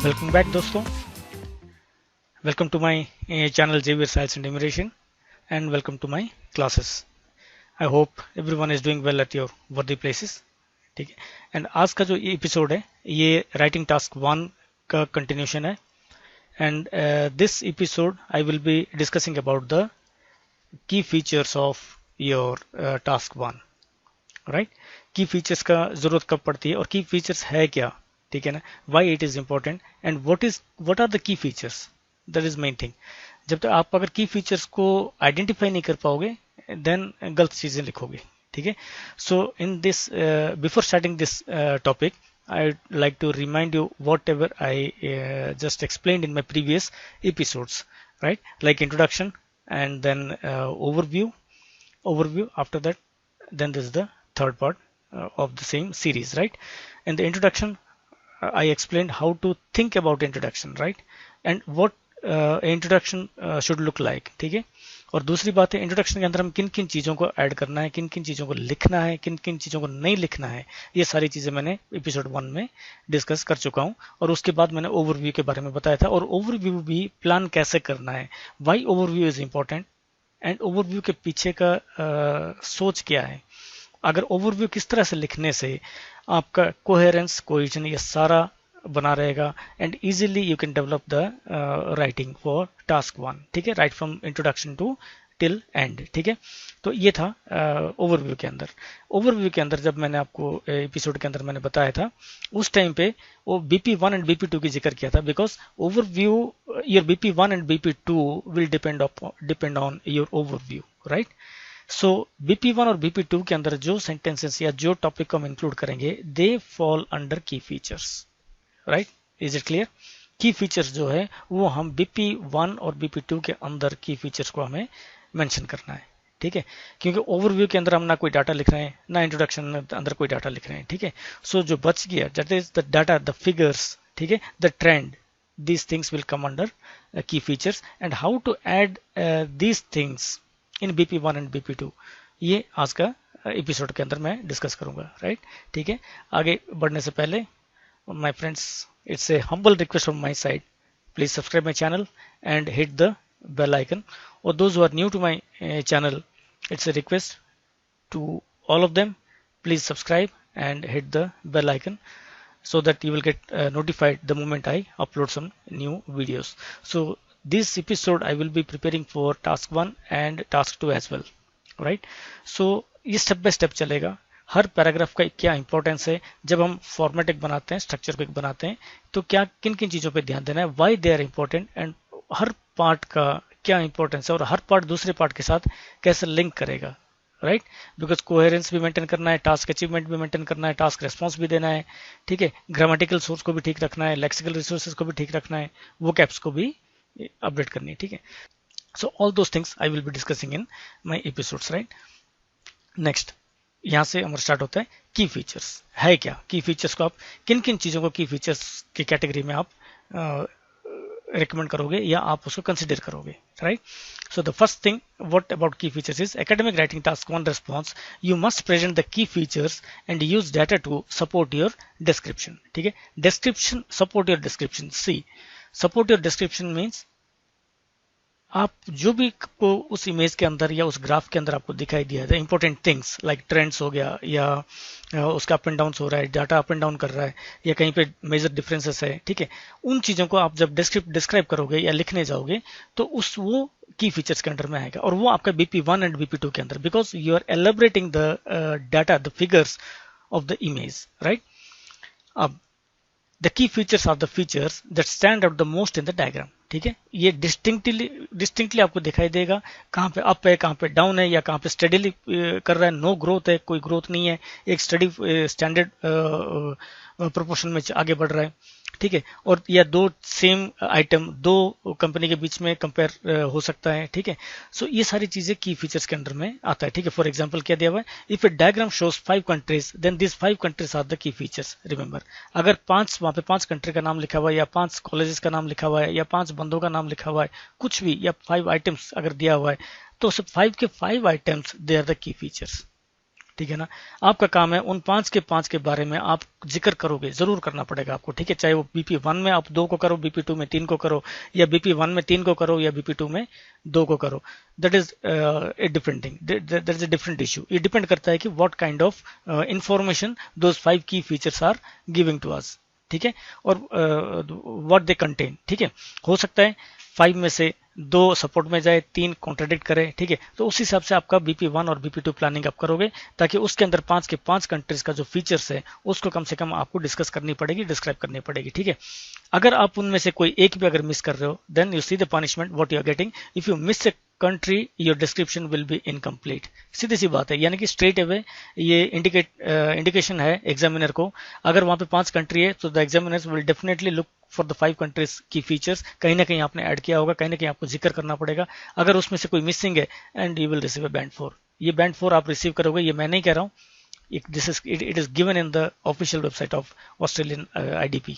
Welcome back दोस्तों। Welcome to my channel Xavier science and immersion and welcome to my classes. I hope everyone is doing well at your worthy places. ठीक है। And आज का जो episode है ये writing task 1 का continuation है। And this episode I will be discussing about the key features of your task 1। Right. की फीचर्स का जरूरत कब पड़ती है और की फीचर्स है क्या, ठीक है ना, why it is important and what are the key features, that is main thing. जब तक आप अगर की फीचर्स को आइडेंटिफाई नहीं कर पाओगे देन गलत चीजें लिखोगे। ठीक है। So in this before starting this topic I'd like to remind you whatever I just explained in my previous episodes, right? Like introduction and then overview. After that, then this is the third part of the same series, right? In the introduction, I explained how to think about introduction, right? And what introduction should look like, ठीक है। और दूसरी बात है introduction के अंदर हम किन किन चीज़ों को ऐड करना है, किन किन चीज़ों को लिखना है, किन किन चीज़ों को नहीं लिखना है, ये सारी चीज़ें मैंने एपिसोड 1 में डिस्कस कर चुका हूँ। और उसके बाद मैंने ओवरव्यू के बारे में बताया था और ओवरव्यू भी प्लान कैसे करना है, why overview is important and overview के पीछे का सोच क्या है। अगर ओवरव्यू किस तरह से लिखने से आपका कोहेरेंस कोहेजन ये सारा बना रहेगा and easily you can develop the writing for task 1। ठीक है। Right from introduction to till end. ठीक है। तो ये था ओवरव्यू के अंदर। ओवरव्यू के अंदर जब मैंने आपको एपिसोड के अंदर मैंने बताया था उस टाइम पे वो BP1 एंड BP2 की जिक्र किया था because overview your BP1 and BP2 will depend on your overview, right. So BP1 और BP2 के अंदर जो सेंटेंसेस या जो टॉपिक को हम इंक्लूड करेंगे दे फॉल अंडर की features, right. Is it clear? की फीचर्स जो है वो हम BP1 और BP2 के अंदर की फीचर्स को हमें मेंशन करना है। ठीक है। क्योंकि ओवरव्यू के अंदर हम ना कोई डाटा लिख रहे हैं ना इंट्रोडक्शन के अंदर कोई डाटा लिख रहे हैं। ठीक है। सो जो बच गया that is the data, the figures, ठीक है, the trend, these things will come under key features and how to add these things in BP1 and BP2 ये आज का एपिसोड के अंदर मैं डिस्कस करूंगा, राइट। ठीक है। आगे बढ़ने से पहले my friends, it's a humble request from my side, please subscribe my channel and hit the bell icon. Or those who are new to my channel, it's a request to all of them, please subscribe and hit the bell icon so that you will get notified the moment I upload some new videos. So this episode I will be preparing for task 1 and task 2 as well, right? So ये step by step चलेगा। हर paragraph का क्या importance है, जब हम format एक बनाते हैं, स्ट्रक्चर को एक बनाते हैं, तो क्या किन किन चीज़ों पे ध्यान देना है, why they are important and हर पार्ट का क्या इंपॉर्टेंस है और हर पार्ट दूसरे पार्ट के साथ कैसे लिंक करेगा, राइट। बिकॉज कोहेरेंस भी मेंटेन करना है, टास्क अचीवमेंट भी मेंटेन करना है, टास्क रेस्पॉन्स भी देना है, ठीक है, ग्रामेटिकल सोर्स को भी ठीक रखना है, लेक्सिकल रिसोर्सेज को भी ठीक रखना है, वो कैप्स को भी अपडेट करनी है। ठीक है। So all those things I will be discussing in my episodes, right. Next यहाँ से हमारा स्टार्ट होता है की फीचर्स है क्या। की फीचर्स को आप किन किन चीज़ों को की फीचर्स की कैटेगरी में आप रिकमेंड करोगे या आप उसको कंसिडर करोगे, right. So the first thing what about key features is academic writing task 1 response you must present the key features and use data to support your description. ठीक है। Description support your description. See support your description means आप जो भी को उस image के अंदर या उस ग्राफ के अंदर आपको दिखाई दिया था इंपॉर्टेंट थिंग्स लाइक ट्रेंड्स हो गया या उसका अप एंड डाउन हो रहा है, डाटा अप एंड डाउन कर रहा है या कहीं पे मेजर डिफरेंसेस है, ठीक है, उन चीज़ों को आप जब डिस्क्राइब करोगे या लिखने जाओगे तो उस वो की फीचर्स के अंडर में आएगा और वो आपका BP1 एंड BP2 के अंदर because you are elaborating the data, the figures of the image, right. अब the key features are the features that stand out the most in the diagram। ठीक है। ये डिस्टिंक्टली आपको दिखाई देगा कहाँ पे अप है, कहाँ पे डाउन है या कहाँ पे स्टडीली कर रहा है, नो ग्रोथ है, कोई ग्रोथ नहीं है, एक स्टडी स्टैंडर्ड प्रोपोर्शन में आगे बढ़ रहा है, ठीक है, और या दो सेम आइटम दो कंपनी के बीच में कंपेयर हो सकता है, ठीक है। सो ये सारी चीजें की फीचर्स के अंडर में आता है। ठीक है। फॉर एग्जांपल क्या दिया हुआ है, if a diagram shows 5 countries then this 5 countries are the key features. Remember, अगर वहां पे 5 कंट्री का नाम लिखा हुआ है या 5 कॉलेजेस का नाम लिखा हुआ है या 5 बंदों का नाम लिखा हुआ है, कुछ भी, या 5 आइटम्स अगर दिया हुआ है तो सब 5 के 5 items they are the key features, ठीक है ना। आपका काम है उन 5 के बारे में आप जिक्र करोगे, जरूर करना पड़ेगा आपको, ठीक है। चाहे वो BP1 में आप 2 को करो, BP2 में 3 को करो, या BP1 में 3 को करो, या BP2 में 2 को करो, that is a different thing, that is a different issue. ये डिपेंड करता है कि what kind of information those 5 key features are giving to us, ठीक है, और व्हाट दे कंटेन, ठीक है। हो सकता है 5 में से 2 सपोर्ट में जाए, 3 कॉन्ट्राडिक्ट करे, ठीक है। तो उस हिसाब से आपका BP1 और BP2 प्लानिंग आप करोगे, ताकि उसके अंदर 5 के 5 कंट्रीज का जो फीचर्स है उसको कम से कम आपको डिस्कस करनी पड़ेगी, डिस्क्राइब करनी पड़ेगी, ठीक है। अगर आप उनमें से कोई एक भी अगर मिस कर रहे हो, then you see the punishment what you are getting. If you miss a country your description will be incomplete. सीधी सी बात है, यानी कि स्ट्रेट अवे ये इंडिकेशन है एग्जामिनर को। अगर वहां पे 5 कंट्री है तो the examiners will definitely look for the 5 countries key features. कहीं ना कहीं आपने ऐड किया होगा, कहीं ना कहीं आपको जिक्र करना पड़ेगा। अगर उसमें से कोई मिसिंग है, and you will receive A band 4। ये बैंड 4 आप रिसीव करोगे, ये मैं नहीं कह रहा हूँ, it is given in the official website of Australian IDP,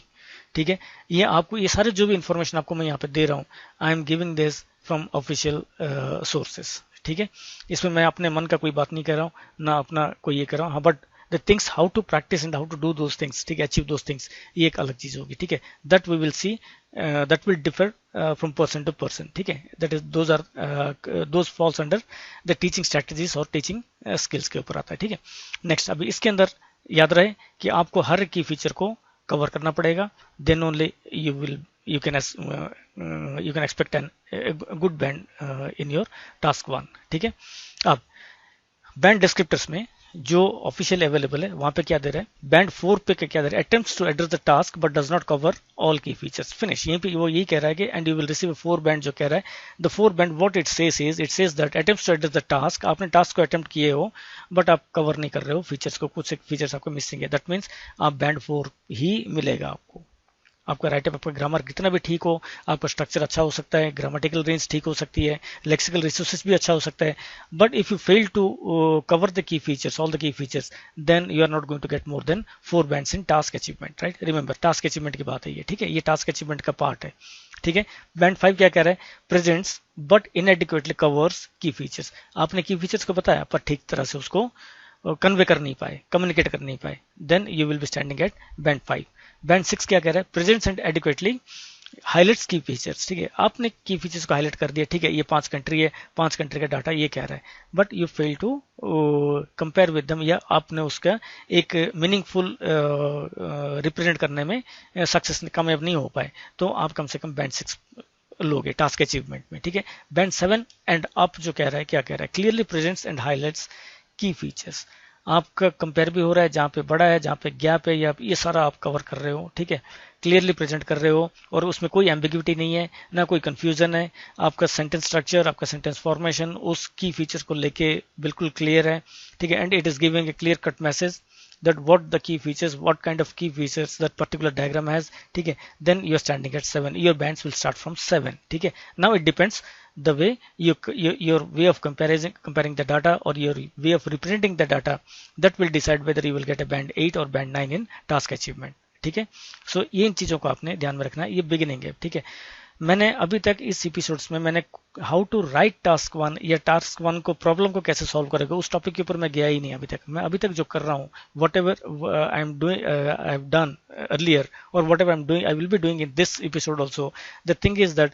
ठीक है। ये आपको, ये सारे जो भी इंफॉर्मेशन आपको मैं यहाँ पे दे रहा हूँ, I am giving this from official sources, ठीक है। इसमें मैं अपने मन का कोई बात नहीं कर रहा हूँ, ना अपना कोई ये कर रहा हूँ, हाँ, but the things how to practice and how to do those things, ठीक है, अचीव दोज थिंग्स, ये एक अलग चीज होगी, ठीक है। That we will see, that will differ from person to person, ठीक है। That is those falls under the teaching strategies और टीचिंग स्किल्स के ऊपर आता है, ठीक है। नेक्स्ट, अभी इसके अंदर याद रहे कि आपको हर की फीचर को कवर करना पड़ेगा, then only you can expect a good band in your task 1, ठीक है। अब बैंड डिस्क्रिप्टर्स में जो ऑफिशियल अवेलेबल है वहां पे क्या दे रहा है, बैंड 4 पे क्या दे रहा है, attempts to address the task but does not cover all key features, finish. यहीं पे वो यही कह रहा है कि and you will receive 4 band, जो कह रहा है the 4 band what it says that attempts to address the task, आपने टास्क को अटेम्प्ट किए हो बट आप कवर नहीं कर रहे हो फीचर्स को, कुछ फीचर्स आपको मिसिंग है, दैट मीन्स आप बैंड 4 ही मिलेगा आपको। आपका राइटअप, आपका ग्रामर कितना भी ठीक हो, आपका स्ट्रक्चर अच्छा हो सकता है, ग्रामेटिकल रेंज ठीक हो सकती है, लेक्सिकल रिसोर्सेज भी अच्छा हो सकता है, but if you fail to cover the key features, all the key features, then you are not going to get more then 4 bands in task achievement, right. Remember, task achievement की बात है ये, ठीक है, ये टास्क अचीवमेंट का part है, ठीक है। बैंड 5 क्या कह रहा है, प्रेजेंट्स बट इनएडिक्वेटली कवर्स की फीचर्स, आपने की फीचर्स को बताया पर ठीक तरह से उसको कन्वे कर नहीं पाए, कम्युनिकेट कर नहीं पाए, then you will be standing at band 5। Band 6 क्या कह रहा है, presents and adequately highlights key features, ठीक है, आपने की फीचर्स को हाईलाइट कर दिया, ठीक है, ये 5 कंट्री है, 5 कंट्री का डाटा ये कह रहा है, but you fail to compare with them, या आपने उसका एक मीनिंगफुल रिप्रेजेंट करने में सक्सेस कामयाब नहीं हो पाए, तो आप कम से कम बैंड 6 लोगे टास्क अचीवमेंट में, ठीक है। बैंड 7 एंड अप जो कह रहा है, क्या कह रहा है, clearly presents and highlights key features, आपका कंपेयर भी हो रहा है, जहाँ पे बड़ा है, जहाँ पे गैप है, या ये सारा आप कवर कर रहे हो, ठीक है, क्लियरली प्रेजेंट कर रहे हो, और उसमें कोई एम्बिग्यूटी नहीं है, ना कोई कंफ्यूजन है, आपका सेंटेंस स्ट्रक्चर, आपका सेंटेंस फॉर्मेशन उस की फीचर को लेके बिल्कुल क्लियर है, ठीक है। And it is giving a clear cut message that what the key features, what kind of key features that particular diagram has, ठीक है, then you are standing at 7, your bands will start from 7, ठीक है। Now it depends the way your way of comparing the data, or your way of representing the data, that will decide whether you will get a band 8 or band 9 in task achievement, ठीक है। सो ये इन चीजों को आपने ध्यान में रखना है, ये बिगिनिंग है, ठीक है। मैंने अभी तक इस एपिसोड्स में मैंने हाउ टू राइट टास्क 1 या टास्क 1 को प्रॉब्लम को कैसे सॉल्व करेगा उस टॉपिक के ऊपर मैं गया ही नहीं अभी तक। मैं अभी तक जो कर रहा हूँ, whatever I am doing, I have done earlier, और whatever I am doing, I will be doing in this episode also. The thing is that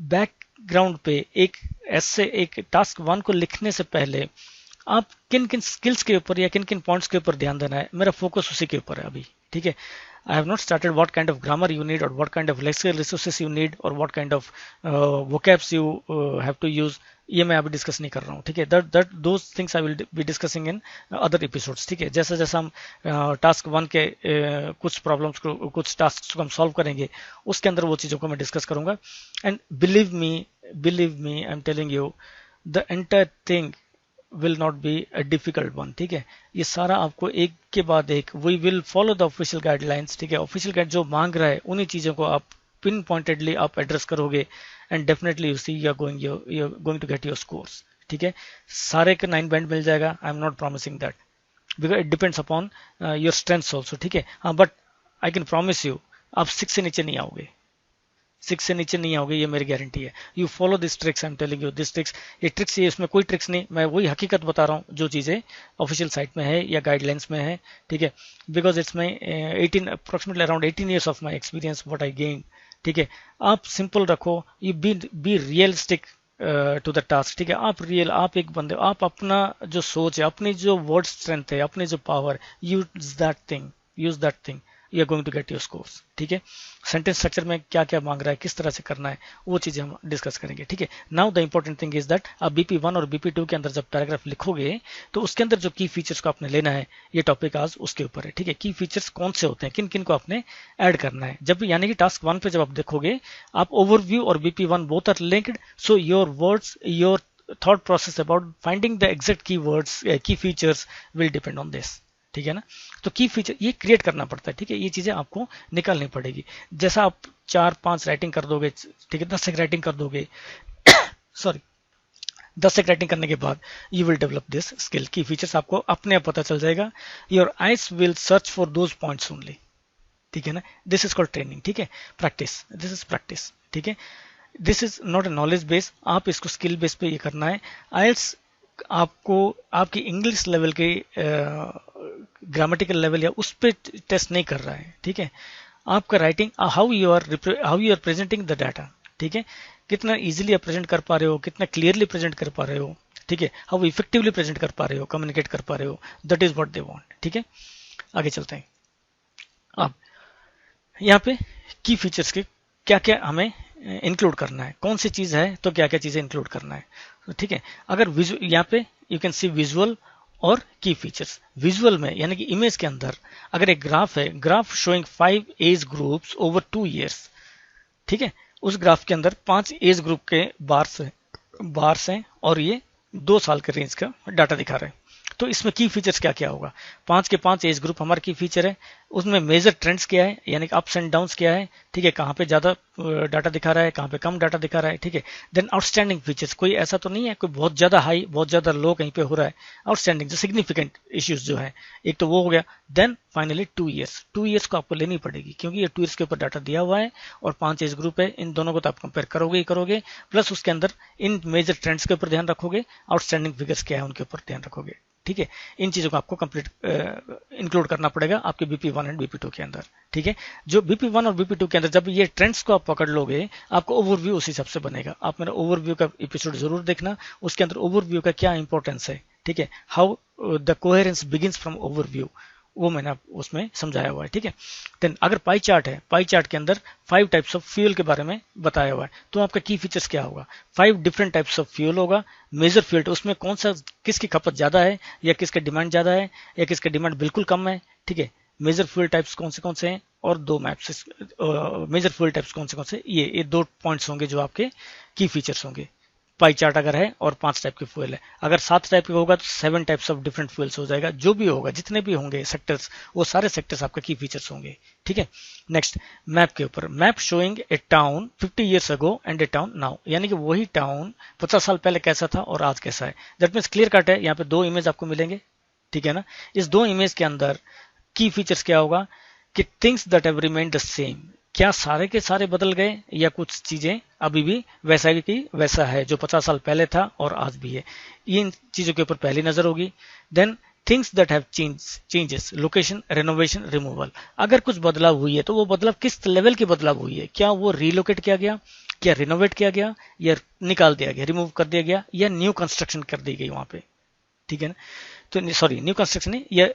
background पे एक ऐसे एक टास्क 1 को लिखने से पहले आप किन किन स्किल्स के ऊपर या किन किन पॉइंट्स के ऊपर ध्यान देना है, मेरा फोकस उसी के ऊपर है अभी, ठीक है। I have not started what kind of grammar you need, or what kind of lexical resources you need, or what kind of vocabs you have to use, ये मैं अभी डिस्कस नहीं कर रहा हूँ, ठीक है। that those things I will be discussing in other episodes, ठीक है। जैसा जैसा हम टास्क 1 के कुछ प्रॉब्लम्स को, कुछ टास्क को हम सॉल्व करेंगे, उसके अंदर वो चीज़ों को मैं डिस्कस करूंगा। And believe me I am telling you, the entire thing will not be a difficult one, ठीक है। ये सारा आपको एक के बाद एक, we will follow the official guidelines, ठीक है। ऑफिशियल गाइड जो मांग रहा है उन्हीं चीजों को आप पिन पॉइंटेडली आप एड्रेस करोगे, and definitely you see you are going to get your scores, ठीक है। सारे का 9 बैंड मिल जाएगा, I am not promising that, because it depends upon your strengths also, ठीक है। हाँ, but I can promise you आप 6 से नीचे नहीं आओगे, 6 से नीचे नहीं आओगे, ये मेरी गारंटी है। You follow this tricks, I am telling you this tricks. ये ट्रिक्स, ये इसमें कोई ट्रिक्स नहीं, मैं वही हकीकत बता रहा हूँ जो चीज़ें ऑफिशियल साइट में है या गाइडलाइंस में है, ठीक है। Because it's my 18 approximately around 18 years of my experience what I gain, ठीक है। आप सिंपल रखो, you be realistic to the task, ठीक है। आप रियल, आप एक बंदे, आप अपना जो सोच है, अपनी जो वर्ड स्ट्रेंथ है, अपनी जो power, use that thing, you are going to get your scores, ठीक है। सेंटेंस स्ट्रक्चर में क्या क्या मांग रहा है, किस तरह से करना है, वो चीजें हम डिस्कस करेंगे, ठीक है। Now the important thing is that आप BP1 और BP2 के अंदर जब पैराग्राफ लिखोगे तो उसके अंदर जो की फीचर्स को आपने लेना है, ये टॉपिक आज उसके ऊपर है, ठीक है। की फीचर्स कौन से होते हैं, किन किन को आपने ऐड करना है, जब यानी कि टास्क 1 पे जब आप देखोगे, आप ओवरव्यू और BP1 both are linked, so your words, your thought process about finding the exact key words, key features will depend on this, ठीक है ना। तो की फीचर ये क्रिएट करना पड़ता है, ठीक है। ये चीजें आपको निकालनी पड़ेगी। जैसा आप 4-5 राइटिंग कर दोगे, ठीक है, 10 एक राइटिंग कर दोगे सॉरी 10 एक राइटिंग करने के बाद you will develop this skill. की फीचर्स आपको अपने आप पता चल जाएगा। Your eyes will search for those points only, ठीक है ना। दिस इज कॉल्ड ट्रेनिंग, ठीक है, प्रैक्टिस, दिस इज प्रैक्टिस, ठीक है। This is not a knowledge base, आप इसको स्किल बेस पे ये करना है। आइल्स आपको आपकी इंग्लिश लेवल के ग्रामेटिकल लेवल या उस पर टेस्ट नहीं कर रहा है, ठीक है। आपका writing, how you are presenting the data, ठीक है, कितना इजीली आप प्रेजेंट कर पा रहे हो, कितना क्लियरली प्रेजेंट कर पा रहे हो, ठीक है, हाउ इफेक्टिवली प्रेजेंट कर पा रहे हो, कम्युनिकेट कर पा रहे हो, that is what they want, ठीक है। आगे चलते हैं। अब यहाँ पे की फीचर्स के क्या क्या हमें इंक्लूड करना है, कौन सी चीज है तो क्या क्या चीजें इंक्लूड करना है, ठीक है। अगर यहाँ पे यू कैन सी विजुअल और की फीचर्स। विजुअल में यानी कि इमेज के अंदर अगर एक ग्राफ है, graph showing 5 age groups over 2 years, ठीक है, उस ग्राफ के अंदर 5 एज ग्रुप के बार्स हैं और ये 2 साल के रेंज का डाटा दिखा रहे हैं। तो इसमें की फीचर्स क्या क्या होगा, 5 के 5 एज ग्रुप हमारा की फीचर है। उसमें मेजर ट्रेंड्स क्या है, यानी कि अप्स एंड डाउन्स क्या है, ठीक है, कहाँ पे ज्यादा डाटा दिखा रहा है, कहाँ पे कम डाटा दिखा रहा है, ठीक है। देन आउटस्टैंडिंग फीचर्स, कोई ऐसा तो नहीं है कोई बहुत ज्यादा हाई बहुत ज्यादा लो कहीं पे हो रहा है, आउटस्टैंडिंग जो सिग्निफिकेंट इश्यूज जो है, एक तो वो हो गया। देन फाइनली 2 ईयर्स को आपको लेनी पड़ेगी क्योंकि ये 2 ईयर्स के ऊपर डाटा दिया हुआ है और 5 एज ग्रुप है, इन दोनों को तो आप कंपेयर करोगे ही करोगे, प्लस उसके अंदर इन मेजर ट्रेंड्स के ऊपर ध्यान रखोगे, आउटस्टैंडिंग फिगर्स क्या है उनके ऊपर ध्यान रखोगे, ठीक है। इन चीजों को आपको कंप्लीट इंक्लूड करना पड़ेगा आपके BP1 एंड BP2 के अंदर, ठीक है। जो BP1 और BP2 के अंदर जब ये ट्रेंड्स को आप पकड़ लोगे, आपको ओवरव्यू उस हिसाब से बनेगा। आप मेरा ओवरव्यू का एपिसोड जरूर देखना, उसके अंदर ओवरव्यू का क्या इंपॉर्टेंस है, ठीक है, how the coherence begins from overview, वो मैंने उसमें समझाया हुआ है, ठीक है। देन अगर पाई चार्ट है, पाई चार्ट के अंदर 5 टाइप्स ऑफ फ्यूल के बारे में बताया हुआ है, तो आपका की फीचर्स क्या होगा, 5 डिफरेंट टाइप्स ऑफ फ्यूल होगा। मेजर फ्यूल उसमें कौन सा, किसकी खपत ज्यादा है या किसका डिमांड ज्यादा है या किसका डिमांड बिल्कुल कम है, ठीक है। मेजर फ्यूल टाइप्स कौन से हैं और 2 मैप्स मेजर फ्यूल टाइप्स कौन से, ये 2 पॉइंट्स होंगे जो आपके की फीचर्स होंगे। पाई चार्ट अगर है और 5 टाइप के फ्यूल है, अगर 7 टाइप के होगा तो 7 टाइप्स ऑफ डिफरेंट फ्यूल्स हो जाएगा। जो भी होगा, जितने भी होंगे सेक्टर्स, वो सारे सेक्टर्स आपके की फीचर्स होंगे, ठीक है। नेक्स्ट मैप के ऊपर, map showing A town 50 years ago and A town now, यानी कि वही टाउन 50 साल पहले कैसा था और आज कैसा है। दैट मीन्स क्लियर कट है, यहाँ पे 2 इमेज आपको मिलेंगे, ठीक है ना। इस 2 इमेज के अंदर की फीचर्स क्या होगा कि things that have remained the same, क्या सारे के सारे बदल गए या कुछ चीजें अभी भी वैसा की वैसा है जो 50 साल पहले था और आज भी है, इन चीजों के ऊपर पहली नजर होगी। Then things that have changes, location, renovation, removal, अगर कुछ बदलाव हुई है तो वो बदलाव किस लेवल की बदलाव हुई है, क्या वो रिलोकेट किया गया, क्या रिनोवेट किया गया या निकाल दिया गया, रिमूव कर दिया गया या न्यू कंस्ट्रक्शन कर दी गई वहां पे, ठीक है ना। तो सॉरी न्यू कंस्ट्रक्शन नहीं, या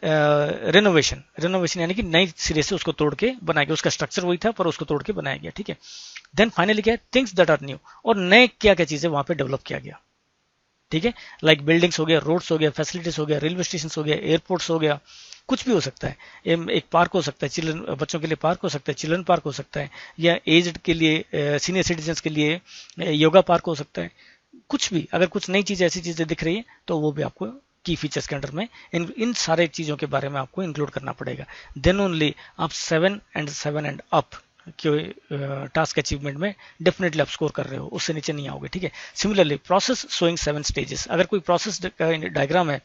रेनोवेशन यानी कि नई सिरे से उसको तोड़ के बनाया गया, उसका स्ट्रक्चर वही था पर उसको तोड़ के बनाया गया, ठीक है। देन फाइनली क्या है, थिंग्स दैट आर न्यू, और नए क्या क्या चीजें वहां पे डेवलप किया गया, ठीक है। लाइक बिल्डिंग्स हो गया, रोड्स हो गया, फैसिलिटीज हो गया, रेलवे स्टेशन हो गया, एयरपोर्ट्स हो गया, कुछ भी हो सकता है। एक पार्क हो सकता है, चिल्ड्रन बच्चों के लिए पार्क हो सकता है, चिल्ड्रन पार्क हो सकता है, या एज्ड के लिए, सीनियर सिटीजन के लिए योगा पार्क हो सकता है। कुछ भी, अगर कुछ नई चीज ऐसी चीजें दिख रही है तो वो भी आपको की फीचर्स के अंडर में इन सारे चीजों के बारे में आपको इंक्लूड करना पड़ेगा। देन ओनली आप 7 एंड अप के टास्क अचीवमेंट में डेफिनेटली आप स्कोर कर रहे हो, उससे नीचे नहीं आओगे, ठीक है। सिमिलरली प्रोसेस शोइंग 7 स्टेजेस, अगर कोई प्रोसेस डायग्राम है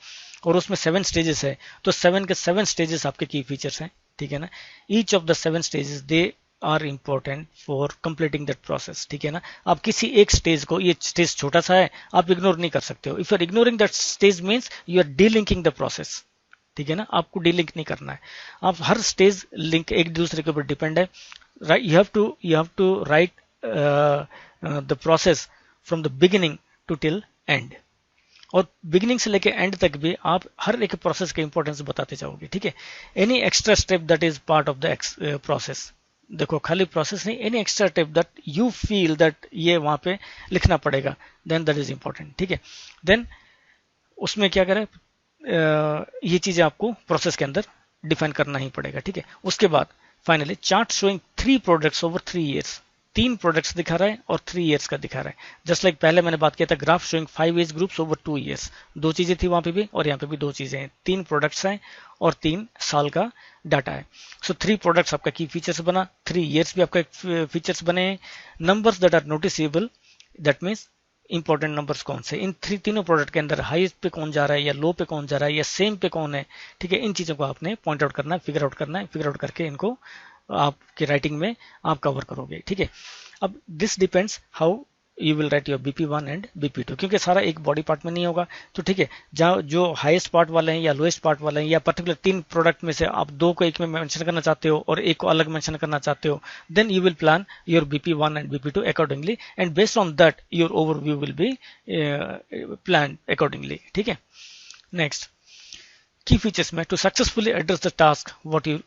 और उसमें 7 स्टेजेस है तो 7 के 7 स्टेजेस आपके की फीचर्स हैं, ठीक है ना। Each of the 7 stages they are important for completing that process, ठीक है ना। आप किसी एक स्टेज को, ये स्टेज छोटा सा है, आप इग्नोर नहीं कर सकते हो। If you are ignoring that stage means you are delinking the process, ठीक है ना। आपको डीलिंक नहीं करना है। आप हर स्टेज लिंक एक दूसरे के ऊपर डिपेंड है, right. You have to write the process from the beginning to till end, और बिगिनिंग से लेके एंड तक भी आप हर एक प्रोसेस के इंपॉर्टेंस बताते जाओगे, ठीक है। Any extra step that is part of the process, देखो खाली प्रोसेस नहीं, any extra step that you feel that ये वहां पे लिखना पड़ेगा, देन दैट इज इंपॉर्टेंट, ठीक है। देन उसमें क्या करें, ये चीजें आपको प्रोसेस के अंदर डिफाइन करना ही पड़ेगा, ठीक है। उसके बाद finally chart showing 3 products over 3 years, 3 products दिखा रहा है और 3 ईयर्स का दिखा रहा है। जस्ट लाइक पहले मैंने बात किया था graph showing 5 age groups over 2 years, 2 चीजें थी वहां पे भी और यहाँ पे भी 2 चीजें हैं, 3 प्रोडक्ट्स हैं और 3 साल का डाटा है। सो 3 प्रोडक्ट्स आपका की फीचर्स बना, 3 ईयर्स भी आपका फीचर्स बने हैं। Numbers that are noticeable, that means important numbers कौन से, इन तीनों प्रोडक्ट के अंदर हाईएस्ट पे कौन जा रहा है या लो पे कौन जा रहा है या सेम पे कौन है, ठीक है। इन चीजों को आपने पॉइंट आउट करना है, फिगर आउट करना है, फिगर आउट करके इनको आपके राइटिंग में आप कवर करोगे, ठीक है। अब this depends how you will write your BP1 and BP2, क्योंकि सारा एक बॉडी पार्ट में नहीं होगा, तो ठीक है। जहाँ जो हाईएस्ट पार्ट वाले हैं या लोएस्ट पार्ट वाले हैं या पर्टिकुलर 3 प्रोडक्ट में से आप 2 को एक में मेंशन करना चाहते हो और एक को अलग मेंशन करना चाहते हो, then you will plan your BP1 and BP2 accordingly, and based on that your overview will be plan accordingly, ठीक है। नेक्स्ट, की फीचर्स में to successfully address the task what you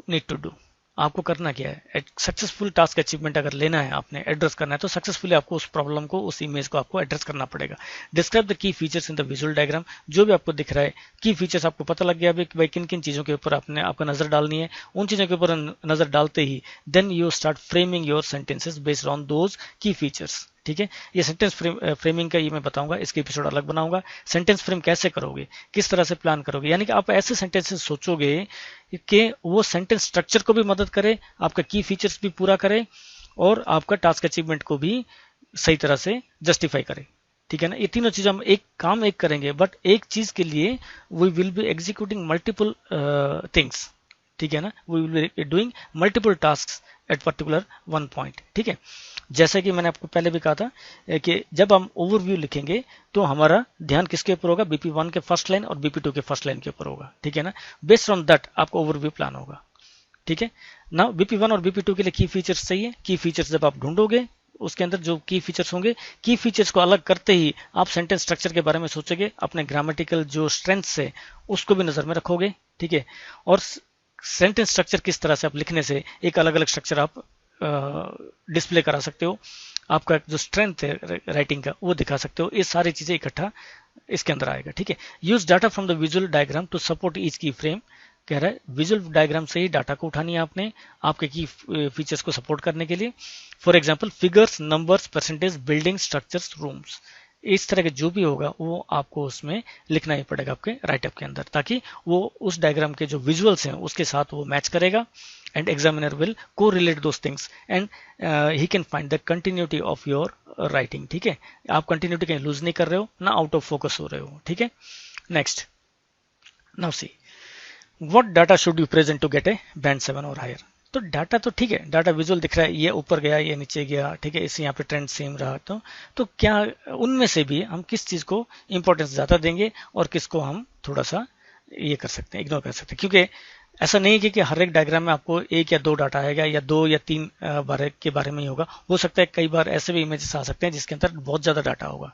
need to do, आपको करना क्या है, successful task achievement अगर लेना है, आपने एड्रेस करना है, तो सक्सेसफुली आपको उस प्रॉब्लम को, उस इमेज को आपको एड्रेस करना पड़ेगा। Describe the key features in the visual diagram, जो भी आपको दिख रहा है की फीचर्स आपको पता लग गया अभी कि भाई किन किन चीजों के ऊपर आपने आपका नजर डालनी है, उन चीजों के ऊपर नजर डालते ही then you start framing your sentences based on those key features, ठीक है। ये सेंटेंस फ्रेमिंग का ये मैं बताऊंगा, इसके एपिसोड अलग बनाऊंगा। सेंटेंस फ्रेम कैसे करोगे, किस तरह से प्लान करोगे, यानी कि आप ऐसे सेंटेंसेस सोचोगे कि वो सेंटेंस स्ट्रक्चर को भी मदद करे, आपका की फीचर्स भी पूरा करे और आपका टास्क अचीवमेंट को भी सही तरह से जस्टिफाई करे, ठीक है ना। ये तीनों चीज हम एक काम एक करेंगे, बट एक चीज के लिए we will be executing multiple things, ठीक है ना। We will be doing multiple task at particular one point, ठीक है। जैसा कि मैंने आपको पहले भी कहा था कि जब हम ओवरव्यू लिखेंगे तो हमारा ध्यान किसके ऊपर होगा, BP1 के फर्स्ट लाइन और BP2 के फर्स्ट लाइन के ऊपर होगा, ठीक है ना। बेस्ड ऑन दैट आपका ओवरव्यू प्लान होगा, ठीक है ना। BP1 और BP2 के लिए की फीचर्स चाहिए, की फीचर्स जब आप ढूंढोगे उसके अंदर जो की फीचर्स होंगे, की फीचर्स को अलग करते ही आप सेंटेंस स्ट्रक्चर के बारे में सोचोगे, अपने ग्रामेटिकल जो स्ट्रेंथ्स है उसको भी नजर में रखोगे, ठीक है। और सेंटेंस स्ट्रक्चर किस तरह से आप लिखने से एक अलग अलग स्ट्रक्चर आप डिस्प्ले करा सकते हो, आपका जो स्ट्रेंथ है राइटिंग का वो दिखा सकते हो, ये सारी चीजें इकट्ठा इसके अंदर आएगा, ठीक है। Use data from the visual diagram to support each key frame, कह रहा है विजुअल डायग्राम से ही डाटा को उठानी है आपने आपके की फीचर्स को सपोर्ट करने के लिए। For example figures, numbers, percentage, building, structures, rooms, इस तरह के जो भी होगा वो आपको उसमें लिखना ही पड़ेगा आपके राइटअप के अंदर, ताकि वो उस डायग्राम के जो विजुअल्स हैं उसके साथ वो मैच करेगा, एंड एग्जामिनर विल को relate those things and he can find the continuity of your writing, ठीक है। आप कंटिन्यूटी कहीं लूज नहीं कर रहे हो ना आउट ऑफ फोकस हो रहे हो, ठीक है। Next, now see what data should you present to get a band 7 और हायर। तो डाटा तो ठीक है, डाटा विजुअल दिख रहा है, ये ऊपर गया ये नीचे गया, ठीक है, इस यहाँ पे ट्रेंड सेम रहा, तो क्या उनमें से भी हम किस चीज को इंपॉर्टेंस ज्यादा देंगे और किसको हम थोड़ा सा ये कर सकते हैं, इग्नोर कर सकते हैं। क्योंकि ऐसा नहीं है कि हर एक डायग्राम में आपको 1 या 2 डाटा आएगा या 2 या 3 बारे के बारे में ही होगा, हो सकता है कई बार ऐसे भी इमेजेस आ सकते हैं जिसके अंदर बहुत ज्यादा डाटा होगा,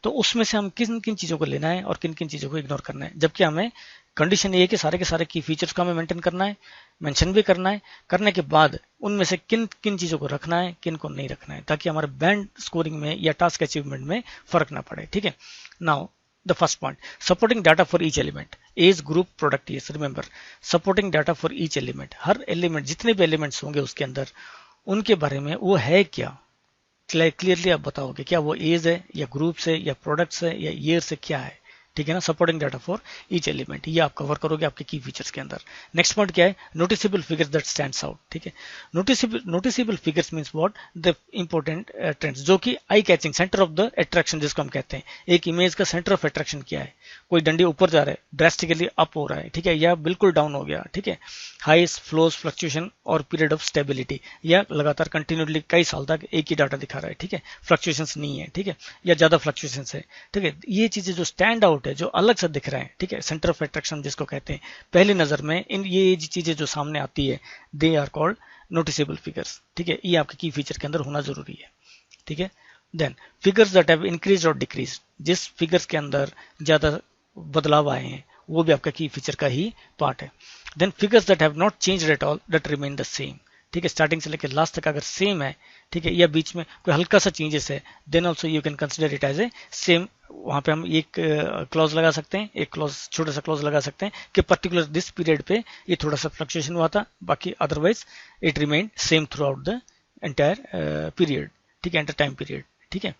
तो उसमें से हम किन किन चीजों को लेना है और किन किन चीजों को इग्नोर करना है, जबकि हमें कंडीशन ये है कि सारे के सारे की फीचर्स को हमें मेंटेन करना है, मेंशन भी करना है, करने के बाद उनमें से किन किन चीजों को रखना है किन को नहीं रखना है, ताकि हमारे बैंड स्कोरिंग में या टास्क अचीवमेंट में फर्क ना पड़े, ठीक है। Now the first point, supporting data for each element, age, group, product years, remember supporting data for each element, हर एलिमेंट जितने भी एलिमेंट्स होंगे उसके अंदर उनके बारे में वो है क्या, क्लियरली आप बताओगे, क्या वो एज है या ग्रुप से या प्रोडक्ट्स है या ईयर से क्या है, ठीक है ना, supporting data for each element, ये आप कवर करोगे आपके की फीचर्स के अंदर। नेक्स्ट पॉइंट क्या है, noticeable figures that stands out. ठीक है, noticeable figures means what, the important trends, जो कि eye catching, centre of the attraction जिसको हम कहते हैं। एक इमेज का सेंटर ऑफ अट्रैक्शन क्या है, कोई डंडी ऊपर जा रहा है, ड्रेस्टिकली अप हो रहा है, ठीक है, या बिल्कुल डाउन हो गया, ठीक है, हाइस, फ्लोज, फ्लक्चुएशन और पीरियड ऑफ स्टेबिलिटी, या लगातार कंटिन्यूसली कई साल तक एक ही डाटा दिखा रहा है, ठीक है, फ्लक्चुएशंस नहीं है, ठीक है, या ज्यादा फ्लक्चुएशंस है, ठीक है। ये चीजें जो स्टैंड आउट है, जो अलग से दिख रहे हैं, ठीक है, सेंटर ऑफ अट्रैक्शन जिसको कहते हैं, पहली नजर में इन ये चीजें जो सामने आती है, they are called noticeable figures. ठीक है, ये आपके की फीचर के अंदर होना जरूरी है। ठीक है, then figures that have increase और डिक्रीज, जिस फिगर्स के अंदर ज्यादा बदलाव आए हैं वो भी आपका की फीचर का ही पार्ट है। Then figures that have not changed at all, that remain the same. ठीक है, स्टार्टिंग से लेकर लास्ट तक अगर सेम है, ठीक है, या बीच में कोई हल्का सा चेंजेस है, then also you can consider it as a same. वहां पे हम एक क्लॉज लगा सकते हैं, एक क्लॉज, छोटा सा क्लॉज लगा सकते हैं कि पर्टिकुलर दिस पीरियड पे ये थोड़ा सा फ्लक्चुएशन हुआ था, बाकी otherwise it remain same through out the entire period. ठीक है, एंटायर टाइम पीरियड। ठीक है,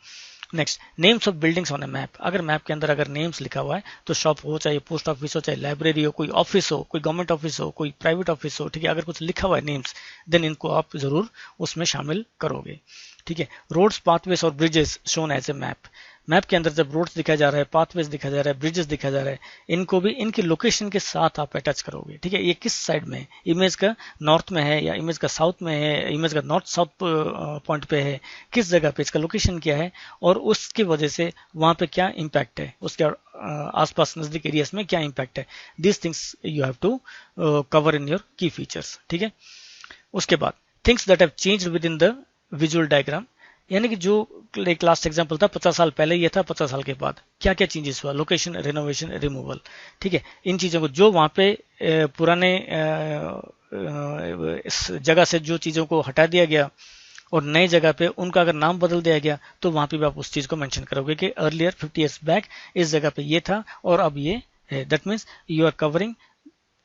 next, names of buildings on A map. अगर मैप के अंदर अगर नेम्स लिखा हुआ है, तो शॉप हो, चाहे पोस्ट ऑफिस हो, चाहे लाइब्रेरी हो, कोई ऑफिस हो, कोई गवर्नमेंट ऑफिस हो, कोई प्राइवेट ऑफिस हो, ठीक है, अगर कुछ लिखा हुआ है नेम्स, देन इनको आप जरूर उसमें शामिल करोगे। ठीक है, रोड्स, पाथवेज और bridges shown as a map. Map के अंदर जब रोड्स दिखाया जा रहा है, पाथवेज दिखाया जा रहा है, ब्रिजेस दिखाया जा रहा है, इनको भी इनकी लोकेशन के साथ आप अटैच करोगे। ठीक है, ये किस साइड में है, इमेज का नॉर्थ में है या इमेज का साउथ में है, इमेज का नॉर्थ साउथ पॉइंट पे है, किस जगह पे, इसका लोकेशन क्या है, और उसकी वजह से वहां पे क्या इम्पैक्ट है, उसके आसपास नजदीक एरियाज में क्या इम्पैक्ट है। This things you have to cover in your key features. ठीक है, उसके बाद things that have changed within the visual diagram, यानी कि जो एक लास्ट एग्जांपल था, 50 साल पहले ये था, 50 साल के बाद क्या क्या चेंजेस हुआ, लोकेशन, रिनोवेशन, रिमूवल। ठीक है, इन चीजों को जो वहां पे पुराने इस जगह से जो चीजों को हटा दिया गया और नई जगह पे उनका अगर नाम बदल दिया गया, तो वहां पे भी आप उस चीज को मेंशन करोगे कि अर्लियर 50 ईयर्स बैक इस जगह पे ये था और अब ये है। That means you are covering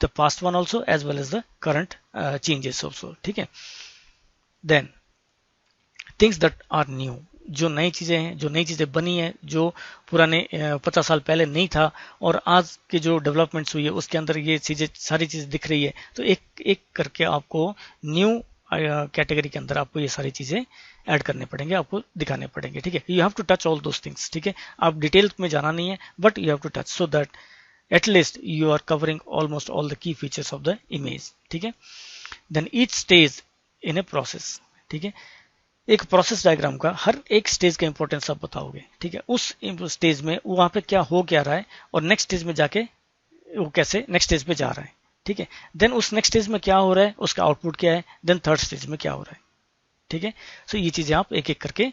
the past one also as well as the current changes also. ठीक है, then things that are new, जो नई चीजें हैं, जो नई चीजें बनी है, जो पुराने 50 साल पहले नहीं था और आज के जो डेवलपमेंट्स हुई है उसके अंदर ये चीजें, सारी चीजें दिख रही है, तो एक एक करके आपको न्यू कैटेगरी के अंदर आपको ये सारी चीजें ऐड करने पड़ेंगे, आपको दिखाने पड़ेंगे। ठीक है, you have to touch all those things. ठीक है, आप डिटेल में जाना नहीं है, but you have to touch so that at least you are covering almost all the key features of the image. ठीक है, then each stage in a process. ठीक है, एक प्रोसेस डायग्राम का हर एक स्टेज का इंपॉर्टेंस आप बताओगे। ठीक है, उस स्टेज में वहां पे क्या हो क्या रहा है और नेक्स्ट स्टेज में जाके वो कैसे नेक्स्ट स्टेज पे जा रहा है। ठीक है, देन उस नेक्स्ट स्टेज में क्या हो रहा है, उसका आउटपुट क्या है, देन थर्ड स्टेज में क्या हो रहा है। ठीक है, सो ये चीजें आप एक एक करके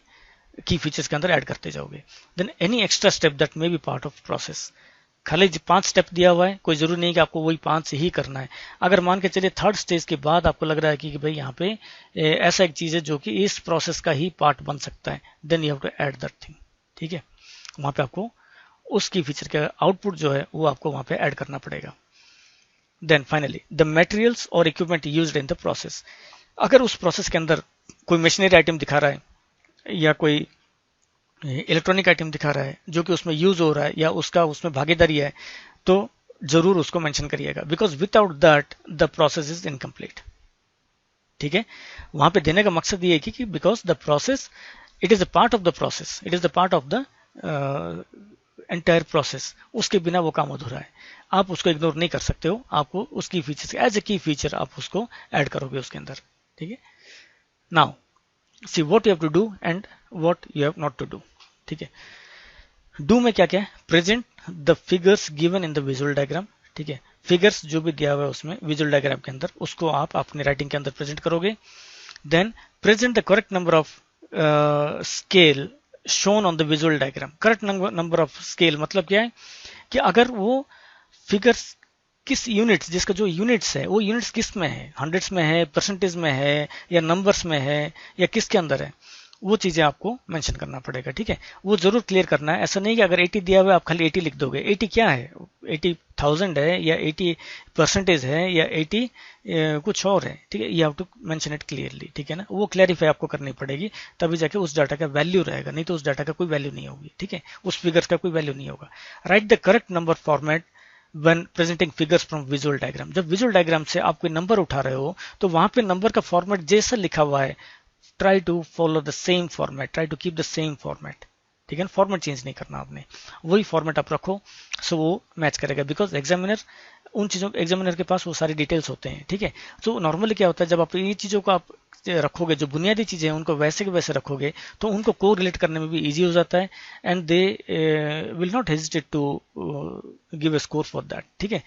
की फीचर्स के अंदर ऐड करते जाओगे। Then any extra step that may be part of process, खाली 5 स्टेप दिया हुआ है, कोई जरूरी नहीं कि आपको वही 5 से ही करना है। अगर मान के चलिए थर्ड स्टेज के बाद आपको लग रहा है कि भाई यहाँ पे ऐसा एक चीज है जो कि इस प्रोसेस का ही पार्ट बन सकता है, then you have to add that thing. ठीक है, वहां पे आपको उसकी फीचर का आउटपुट जो है वो आपको वहां पे ऐड करना पड़ेगा। देन फाइनली द मटेरियल्स और equipment used in the process, अगर उस प्रोसेस के अंदर कोई मशीनरी आइटम दिखा रहा है या कोई इलेक्ट्रॉनिक आइटम दिखा रहा है जो कि उसमें यूज हो रहा है या उसका उसमें भागीदारी है, तो जरूर उसको मेंशन करिएगा, because without that the process is incomplete. ठीक है, वहां पे देने का मकसद ये है कि because the process, it is a part of the process, it is the part of the entire process, उसके बिना वो काम अधूरा है। आप उसको इग्नोर नहीं कर सकते हो, आपको उसकी फीचर्स एज ए की फीचर आप उसको ऐड करोगे उसके अंदर। ठीक है, now see what you have to do and what you have not to do. ठीक है, डू में क्या क्या है, present the figures given in the visual diagram. ठीक है, फिगर्स जो भी दिया हुआ है उसमें विजुअल डायग्राम के अंदर, उसको आप अपने राइटिंग के अंदर प्रेजेंट करोगे। Then present the correct number of scale shown on the visual diagram. Correct number of scale मतलब क्या है कि अगर वो फिगर्स किस यूनिट्स, जिसका जो यूनिट्स है वो यूनिट्स किस में है, हंड्रेड्स में है, परसेंटेज में है, या नंबर्स में है, या किसके अंदर है, वो चीजें आपको मेंशन करना पड़ेगा, ठीक है। वो जरूर क्लियर करना है, ऐसा नहीं कि अगर 80 दिया हुआ है आप खाली 80 लिख दोगे। 80 क्या है, 80,000 है या 80% है या 80 कुछ और है, ठीक है। You have to mention it clearly, ठीक है ना। वो क्लैरिफाई आपको करनी पड़ेगी, तभी जाके उस डाटा का वैल्यू रहेगा, नहीं तो उस डाटा का कोई वैल्यू नहीं होगी, ठीक है। उस फिगर्स का कोई वैल्यू नहीं होगा। Right the correct number format when presenting figures from visual diagram। जब विजुअल डायग्राम से आप कोई नंबर उठा रहे हो तो वहां पे नंबर का फॉर्मेट जैसा लिखा हुआ है, try to follow the same format, try to keep the same format, ठीक है ना। फॉर्मेट चेंज नहीं करना आपने, वही फॉर्मेट आप रखो, सो वो मैच करेगा। बिकॉज एग्जामिनर उन चीजों, एग्जामिनर के पास वो सारी डिटेल्स होते हैं, ठीक है। तो नॉर्मली क्या होता है, जब आप ये चीजों को आप रखोगे, जो बुनियादी चीजें हैं उनको वैसे के वैसे रखोगे, तो उनको को रिलेट करने में भी इजी हो जाता है, and they will not hesitate to give a score for that, ठीक है।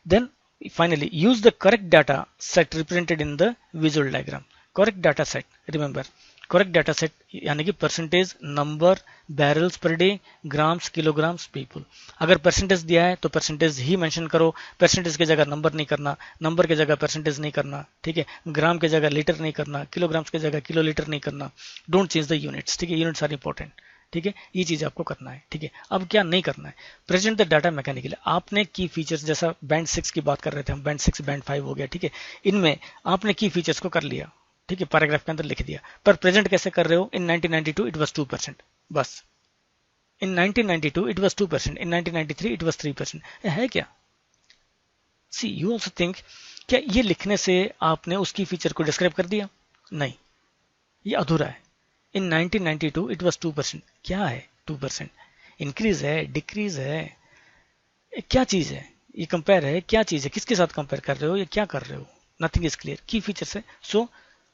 Then finally use the correct data set represented in the visual diagram। correct data set, remember correct data set यानी कि percentage, number, barrels per day, grams, kilograms, people. अगर percentage दिया है तो percentage ही mention करो, percentage की जगह number नहीं करना, नंबर की जगह परसेंटेज नहीं करना, ठीक है। ग्राम की जगह लीटर नहीं करना, किलोग्राम्स की जगह किलो लीटर नहीं करना। डोंट चेंज द यूनिट्स, ठीक है। यूनिट्स आर इंपॉर्टेंट, ठीक है। ये चीज आपको करना है, ठीक है। अब क्या नहीं करना है, प्रेजेंट द डाटा मैकेनिकली। आपने की फीचर्स, जैसा बैंड 6 की बात कर रहे थे हम, बैंड 6 बैंड 5 हो गया, ठीक है। इनमें आपने की फीचर्स को कर लिया, ठीक है, पैराग्राफ के अंदर लिख दिया, पर प्रेजेंट कैसे कर रहे हो। इन 1992 इट वाज 2%, बस। इन 1992 it was 2%, in 1993 it was 3%। है क्या। सी यू ऑल्सो थिंक, क्या ये लिखने से आपने उसकी फीचर को डिस्क्राइब कर दिया, नहीं, ये अधूरा है। इन 1992 इट वाज 2%, क्या है 2%, इंक्रीज है, डिक्रीज है, क्या चीज है, ये कंपेयर है, क्या चीज है, किसके साथ कंपेयर कर रहे हो, ये क्या कर रहे हो। नथिंग इज क्लियर, की फीचर है। सो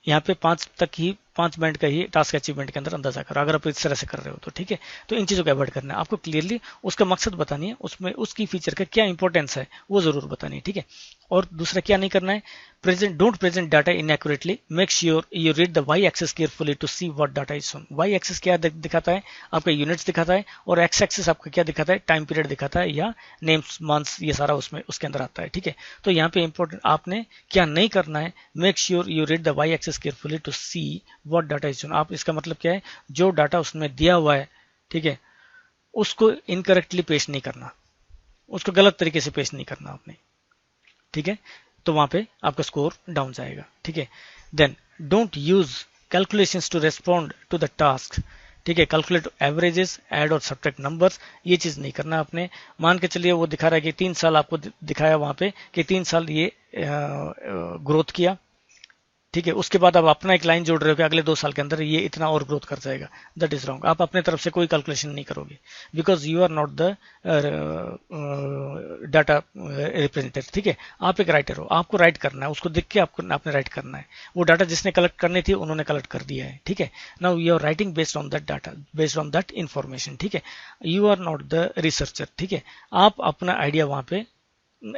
यहाँ पे 5 तक ही, 5 बैंड का ही टास्क अचीवमेंट के अंदर अंदाजा करो, अगर आप इस तरह से कर रहे हो तो, ठीक है। तो इन चीजों को अवॉइड करना है आपको, क्लियरली उसका मकसद बतानी है, उसमें उसकी फीचर का क्या इंपॉर्टेंस है वो जरूर बतानी है, ठीक है। और दूसरा क्या नहीं करना है, present, don't present data inaccurately, make sure you read the Y axis carefully to see what data is shown. Y axis क्या दिखाता है, आपका यूनिट्स दिखाता है, और एक्स एक्सेस आपका क्या दिखाता है, टाइम पीरियड दिखाता है, या नेम्स, मंथ्स, ये सारा उसमें उसके अंदर आता है, ठीक है। तो यहाँ पे इंपॉर्टेंट आपने क्या नहीं करना है, make sure you read the Y axis carefully to see what data is shown. आप इसका मतलब क्या है, जो डाटा उसमें दिया हुआ है, ठीक है, उसको इनकरेक्टली पेश नहीं करना, उसको गलत तरीके से पेश नहीं करना आपने, ठीक है। तो वहां पे आपका स्कोर डाउन जाएगा, ठीक है। Then don't use calculations to respond to the task, ठीक है। कैलकुलेट एवरेजेस, ऐड और सब्ट्रैक्ट नंबर्स, ये चीज नहीं करना आपने। मान के चलिए वो दिखा रहा है कि 3 साल आपको दिखाया वहां पे कि 3 साल ये ग्रोथ किया, ठीक है। उसके बाद आप अपना एक लाइन जोड़ रहे हो कि अगले 2 साल के अंदर ये इतना और ग्रोथ कर जाएगा, दैट इज रॉन्ग। आप अपने तरफ से कोई कैलकुलेशन नहीं करोगे, because you are not the data representative, ठीक है। आप एक राइटर हो, आपको राइट करना है, उसको देख के आपने राइट करना है। वो डाटा जिसने कलेक्ट करनी थी उन्होंने कलेक्ट कर दिया है, ठीक है। Now you are writing based on that data, based on that information, ठीक है। You are not the researcher, ठीक है। आप अपना आइडिया वहां पे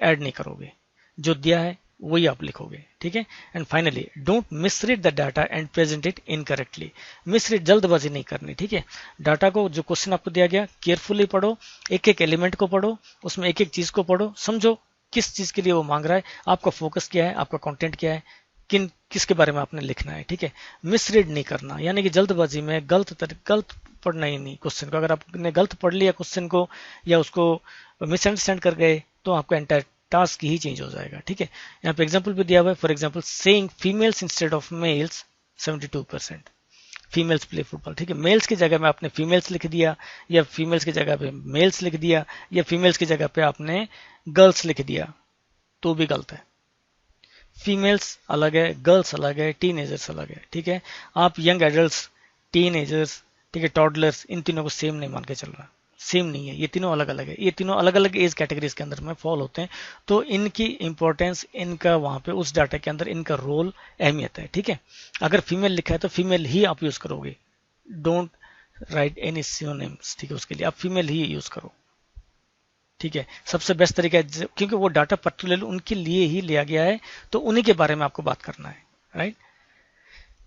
ऐड नहीं करोगे, जो दिया है वही आप लिखोगे, ठीक है। And finally don't misread the data and present it incorrectly. Misread, जल्दबाजी नहीं करनी, ठीक है। डाटा को, जो क्वेश्चन आपको दिया गया, केयरफुली पढ़ो, एक एक एलिमेंट को पढ़ो, उसमें एक एक चीज को पढ़ो, समझो किस चीज के लिए वो मांग रहा है, आपका फोकस क्या है, आपका कंटेंट क्या है, किसके बारे में आपने लिखना है, ठीक है। मिसरीड नहीं करना, यानी कि जल्दबाजी में गलत पढ़ना ही नहीं क्वेश्चन को। अगर आपने गलत पढ़ लिया क्वेश्चन को या उसको मिसअंडरस्टैंड कर गए तो आपका एंटायर टास्क ही चेंज हो जाएगा, ठीक है। यहाँ पे एग्जांपल भी दिया हुआ है, for example saying females instead of males 72%, females play football, ठीक है। मेल्स की जगह में आपने फीमेल्स लिख दिया, या फीमेल्स की जगह पे मेल्स लिख दिया, या फीमेल्स की जगह पे आपने गर्ल्स लिख दिया, तो भी गलत है। फीमेल्स अलग है, गर्ल्स अलग है, टीनेजर्स अलग है, ठीक है। आप यंग एडल्ट्स, टीनेजर्स, ठीक है, टॉडलर्स, इन तीनों को सेम नहीं मान के चल रहा, सेम नहीं है, ये तीनों अलग अलग है, ये तीनों अलग अलग एज कैटेगरीज के अंदर में फॉल होते हैं। तो इनकी इंपॉर्टेंस, इनका वहां पे उस डाटा के अंदर इनका रोल, अहमियत है, ठीक है। अगर फीमेल लिखा है तो फीमेल ही आप यूज करोगे, डोंट राइट एनी सिनोनिम्स, ठीक है। उसके लिए आप फीमेल ही यूज करो, ठीक है। सबसे बेस्ट तरीका है, क्योंकि वो डाटा पर्टिकुलरली उनके लिए ही लिया गया है, तो उन्हीं के बारे में आपको बात करना है, राइट।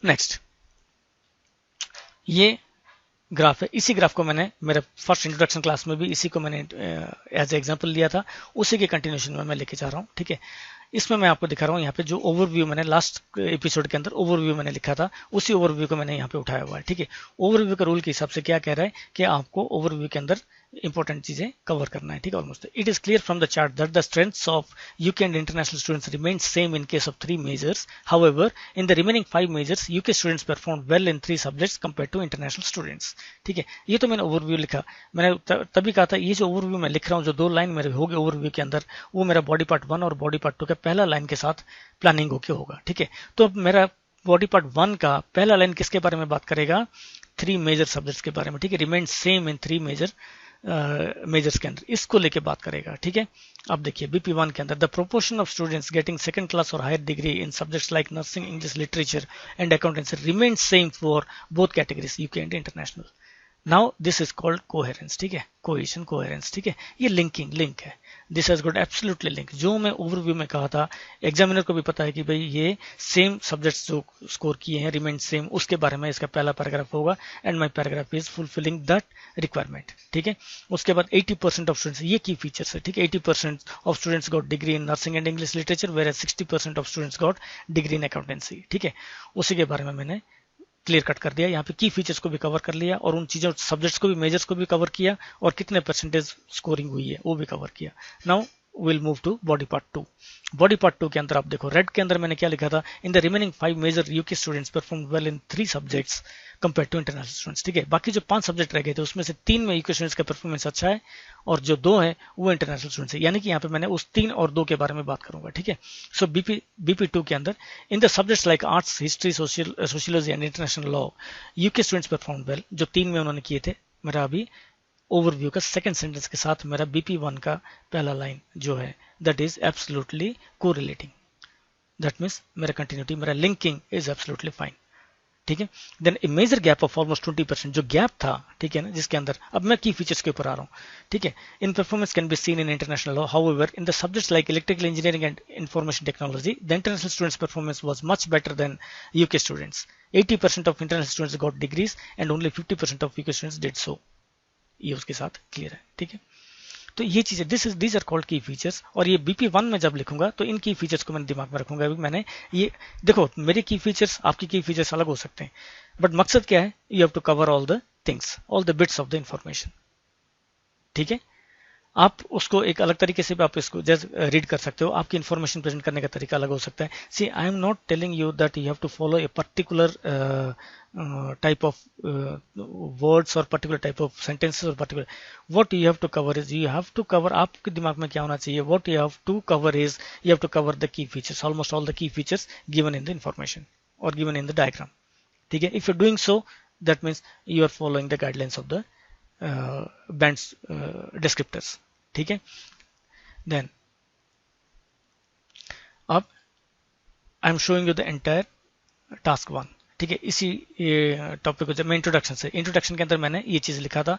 नेक्स्ट, ये ग्राफ है, इसी ग्राफ को मैंने मेरे फर्स्ट इंट्रोडक्शन क्लास में भी इसी को मैंने एज ए एग्जांपल लिया था, उसी के कंटिन्यूशन में मैं लेके जा रहा हूं, ठीक है। इसमें मैं आपको दिखा रहा हूँ यहाँ पे जो ओवरव्यू मैंने लास्ट एपिसोड के अंदर ओवरव्यू मैंने लिखा था, उसी ओवरव्यू को मैंने यहाँ पे उठाया हुआ है। ठीक है, ओवरव्यू का रूल के हिसाब से क्या कह रहा है कि आपको ओवरव्यू के अंदर इंपॉर्टेंट चीजें कवर करना है। ठीक है, almost it is clear from the chart that the strengths of UK and international students remain same in case of 3 measures, however in the remaining 5 measures UK students perform well in 3 subjects compare to international students. ठीक है, ये तो मैंने overview लिखा, मैंने तभी कहा था ये जो ओवरव्यू मैं लिख रहा हूँ, जो 2 लाइन मेरे हो गए ओवरव्यू के अंदर, वो मेरा बॉडी पार्ट 1 और बॉडी पार्ट 2 का पहला लाइन के साथ प्लानिंग होके होगा। ठीक है, तो अब मेरा बॉडी पार्ट 1 का पहला लाइन किसके बारे में बात करेगा, 3 मेजर सब्जेक्ट्स के बारे में। ठीक है, रिमेन सेम इन 3 मेजर्स के अंदर इसको लेके बात करेगा। ठीक है, अब देखिए BP1 के अंदर the proportion of students getting second class और higher degree in subjects like nursing, English literature and accountancy remain same for both categories UK and international. Now this is called coherence. ठीक है, cohesion coherence. ठीक है, ये link है, this has got absolutely link. जो मैं overview में कहा था, एग्जामिनर को भी पता है कि भाई ये सेम सब्जेक्ट्स जो स्कोर किए हैं रिमेन सेम, उसके बारे में इसका पहला पैराग्राफ होगा and my paragraph is fulfilling that requirement. ठीक है, उसके बाद 80% ऑफ स्टूडेंट्स, ये की फीचर्स है। ठीक है, 80% of students got degree in nursing and English literature where 60% of students got degree in accountancy. ठीक है, उसी के बारे में मैंने क्लियर कट कर दिया, यहाँ पे की फीचर्स को भी कवर कर लिया और उन चीजों सब्जेक्ट्स को भी मेजर्स को भी कवर किया और कितने परसेंटेज स्कोरिंग हुई है वो भी कवर किया। Now will move to body part 2। Body part 2 के अंदर आप देखो रेड के अंदर मैंने क्या लिखा था, in the remaining 5 major UK students perform well in 3 subjects compare to international students. ठीक है, बाकी जो 5 सब्जेक्ट रह गए थे उसमें से 3 में यूके स्टूडेंट्स का परफॉर्मेंस अच्छा है और जो 2 है वो इंटरनेशनल स्टूडेंट्स है, यानी कि यहाँ पे मैंने उस 3 और 2 के बारे में बात करूंगा। ठीक है, सो BP2 के अंदर in the subjects like arts, history, sociology and international law UK students perform well, जो 3 में उन्होंने किए थे। मेरा अभी ओवरव्यू का सेकंड सेंटेंस के साथ मेरा BP1 का पहला लाइन जो है that is absolutely correlating, that means मेरा कंटिन्यूटी, मेरा लिंकिंग इज एब्सोल्युटली फाइन। ठीक है, then a major gap of almost 20%, जो गैप था, ठीक है ना, जिसके अंदर अब मैं की फीचर्स के ऊपर आ रहा हूँ। ठीक है, इन performance can be seen in international law, however in the subjects like electrical engineering and information technology the international students performance was much better than UK students. 80% of international students got degrees and only 50% of UK students did so. ये उसके साथ clear है। ठीक है, तो ये चीजें these are called की फीचर्स, और ये BP1 में जब लिखूंगा तो इन की फीचर्स को मैंने दिमाग में रखूंगा। अभी मैंने ये देखो, मेरे की फीचर्स आपकी की फीचर्स अलग हो सकते हैं, बट मकसद क्या है, you have to cover all the things, all the bits of the information. ठीक है, आप उसको एक अलग तरीके से भी आप इसको जैसे रीड कर सकते हो, आपकी इन्फॉर्मेशन प्रेजेंट करने का तरीका अलग हो सकता है। See I am not telling you that you have to follow a particular type of words और पर्टिकुलर टाइप ऑफ सेंटेंसेस और particular what you have to cover is you have to cover, आपके दिमाग में क्या होना चाहिए, what you have to cover is you have to cover the key features, almost all the key features given in the information और given in the diagram. ठीक है, if you doing so that means you are following the guidelines of the bands descriptors. ठीक है, then अब I am showing you the entire task 1। ठीक है, इसी topic को जब मैं इंट्रोडक्शन के अंदर मैंने ये चीज लिखा था।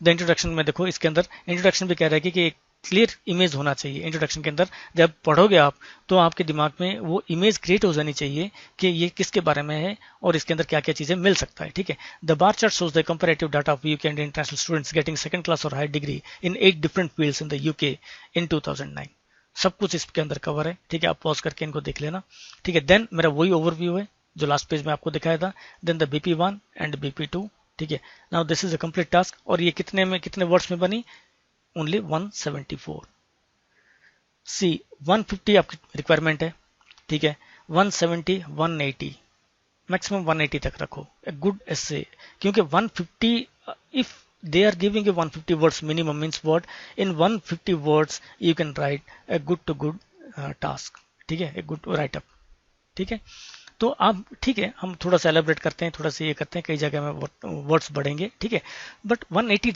द इंट्रोडक्शन में देखो, इसके अंदर इंट्रोडक्शन भी कह रहा है कि एक क्लियर इमेज होना चाहिए इंट्रोडक्शन के अंदर। जब पढ़ोगे आप तो आपके दिमाग में वो इमेज क्रिएट हो जानी चाहिए कि ये किसके बारे में है और इसके अंदर क्या क्या चीजें मिल सकता है। ठीक है, the bar chart shows the comparative data of UK and international students getting second class और higher degree in 8 different fields in the UK in 2009। सब कुछ इसके अंदर कवर है। ठीक है, आप पॉज करके इनको देख लेना। ठीक है, देन मेरा वही ओवरव्यू है जो लास्ट पेज में आपको दिखाया था। Then the BP1 and BP2। ठीक है, now this is a complete task, और ये कितने वर्ड्स में बनी, ओनली 174। सी 150 आपकी रिक्वायरमेंट है। ठीक है, 170, 180, मैक्सिमम 180 तक रखो, ए गुड एसे, क्योंकि 150 if they are giving you 150 words minimum means what, in 150 words you can write a good to good task. ठीक है, एक गुड राइट अप। ठीक है, तो आप ठीक है, हम थोड़ा सा एलेबरेट करते हैं, थोड़ा सा ये करते हैं, कई जगह में वर्ड्स बढ़ेंगे। ठीक है, बट 180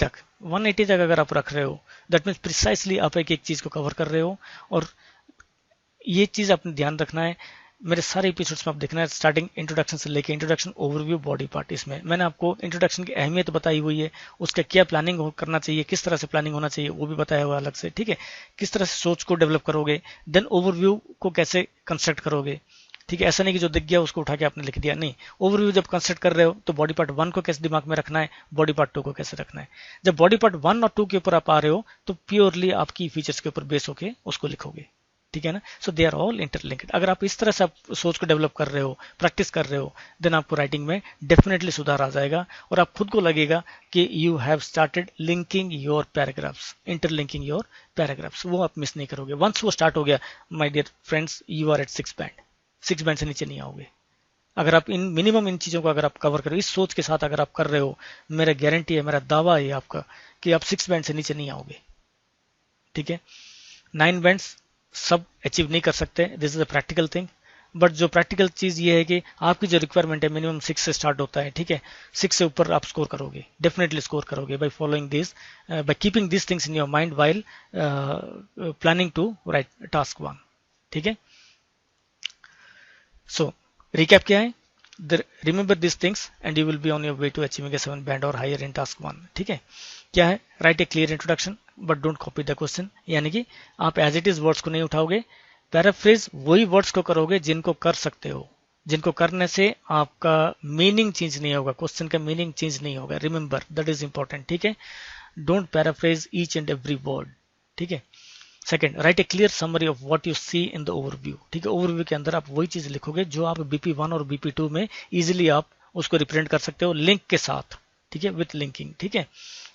तक अगर आप रख रहे हो दैट मीन्स प्रिसाइसली आप एक चीज को कवर कर रहे हो। और ये चीज आपने ध्यान रखना है, मेरे सारे एपिसोड्स में आप देखना है, स्टार्टिंग इंट्रोडक्शन से लेके इंट्रोडक्शन, ओवरव्यू, बॉडी पार्ट, इसमें मैंने आपको इंट्रोडक्शन की अहमियत बताई हुई है, उसका क्या प्लानिंग करना चाहिए, किस तरह से प्लानिंग होना चाहिए वो भी बताया हुआ अलग से। ठीक है, किस तरह से सोच को डेवलप करोगे, देन ओवरव्यू को कैसे कंस्ट्रक्ट करोगे। ठीक है, ऐसा नहीं कि जो दिख गया उसको उठा के आपने लिख दिया, नहीं। ओवरव्यू जब कंस्ट्रक्ट कर रहे हो तो बॉडी पार्ट 1 को कैसे दिमाग में रखना है, बॉडी पार्ट 2 को कैसे रखना है। जब बॉडी पार्ट 1 और 2 के ऊपर आप आ रहे हो तो प्योरली आपकी फीचर्स के ऊपर बेस होके उसको लिखोगे। ठीक है ना। सो दे आर ऑल इंटरलिंक्ड। अगर आप इस तरह से आप सोच को डेवलप कर रहे हो, प्रैक्टिस कर रहे हो, देन आपको राइटिंग में डेफिनेटली सुधार आ जाएगा और आप खुद को लगेगा कि you have started linking your paragraphs, interlinking your paragraphs. वो आप मिस नहीं करोगे। वंस वो स्टार्ट हो गया my dear friends, you are at 6 band, 6 band से नीचे नहीं आओगे। अगर आप इन मिनिमम इन चीजों को अगर आप कवर करो, इस सोच के साथ अगर आप कर रहे हो, मेरा गारंटी है, मेरा दावा है आपका कि आप 6 बैंड से नीचे नहीं आओगे। ठीक है। 9 बैंड्स सब अचीव नहीं कर सकते, this is a practical thing. But जो प्रैक्टिकल चीज ये है कि आपकी जो रिक्वायरमेंट है मिनिमम 6 से स्टार्ट होता है। ठीक है। 6 से ऊपर आप स्कोर करोगे, डेफिनेटली स्कोर करोगे by following this, by keeping this things in your mind while planning to write task 1। ठीक है। सो रिकैप क्या है? Remember this things and you will be on your way to achieving a 7 band और higher in task 1। ठीक है। क्या है? Write a clear introduction but don't copy the question, यानी कि आप एज इट इज वर्ड्स को नहीं उठाओगे, पैराफ्रेज वही वर्ड्स को करोगे जिनको कर सकते हो, जिनको करने से आपका मीनिंग चेंज नहीं होगा, क्वेश्चन का मीनिंग चेंज नहीं होगा। Remember that is important. ठीक है। Don't paraphrase each and every word. ठीक है। Second, write a clear summary of what you see in the overview. ठीक है। ओवरव्यू के अंदर आप वही चीज लिखोगे जो आप BP1 और BP2 में इजिली आप उसको रिप्रेजेंट कर सकते हो लिंक के साथ। ठीक है। With linking. ठीक है।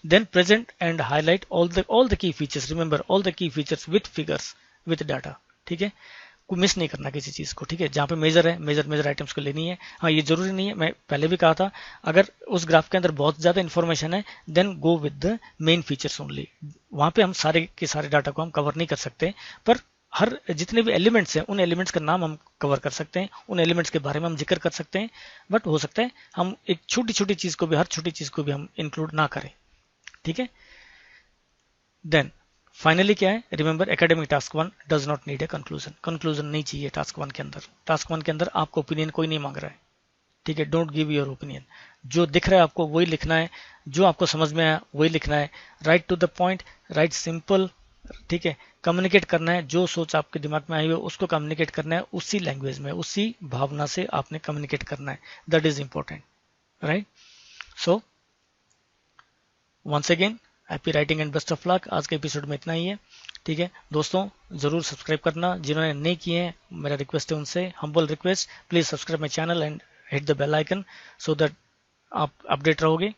Then present and highlight all the key features. Remember all the key features with figures with data. ठीक है। को मिस नहीं करना किसी चीज को। ठीक है। जहां पे मेजर है, मेजर आइटम्स को लेनी है। हाँ, ये जरूरी नहीं है, मैं पहले भी कहा था, अगर उस ग्राफ के अंदर बहुत ज्यादा इंफॉर्मेशन है then go with the main features only. वहां पे हम सारे के सारे डाटा को हम कवर नहीं कर सकते, पर हर जितने भी एलिमेंट्स हैं उन एलिमेंट्स का नाम हम कवर कर सकते हैं, उन एलिमेंट्स के बारे में हम जिक्र कर सकते हैं। बट हो सकता है हम एक छोटी छोटी चीज को भी, हर छोटी चीज को भी हम इंक्लूड ना करें। ठीक है। देन फाइनली क्या है? Remember academic task 1 does not need a conclusion. Conclusion नहीं चाहिए टास्क 1 के अंदर। टास्क 1 के अंदर आपको ओपिनियन कोई नहीं मांग रहा है। ठीक है। Don't give your opinion. जो दिख रहा है आपको वही लिखना है, जो आपको समझ में आया वही लिखना है। Write to the point, write simple. ठीक है। कम्युनिकेट करना है, जो सोच आपके दिमाग में आई हो उसको कम्युनिकेट करना है, उसी लैंग्वेज में, उसी भावना से आपने कम्युनिकेट करना है। That is important. Right. So once again happy writing and best of luck. आज के एपिसोड में इतना ही है। ठीक है दोस्तों, जरूर सब्सक्राइब करना, जिन्होंने नहीं किए हैं मेरा रिक्वेस्ट है उनसे, humble request, please subscribe my channel and hit the bell icon so that आप अपडेट रहोगे।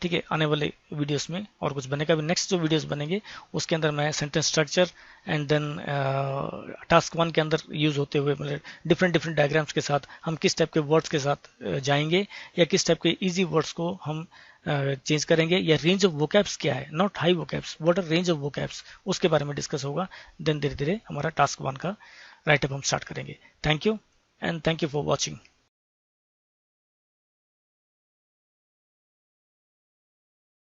ठीक है। आने वाले वीडियोस में और कुछ बनेगा भी। नेक्स्ट जो वीडियोस बनेंगे उसके अंदर मैं sentence structure and then task 1 के अंदर यूज होते हुए मतलब डिफरेंट डायग्राम्स के साथ हम किस टाइप के वर्ड्स के साथ जाएंगे, या किस टाइप के इजी वर्ड्स को हम चेंज करेंगे, या रेंज ऑफ वोकैब्स क्या है, not high vocabs, what are range of vocabs, उसके बारे में डिस्कस होगा। देन धीरे धीरे हमारा टास्क 1 का राइटअप हम स्टार्ट करेंगे। Thank you and thank you for watching.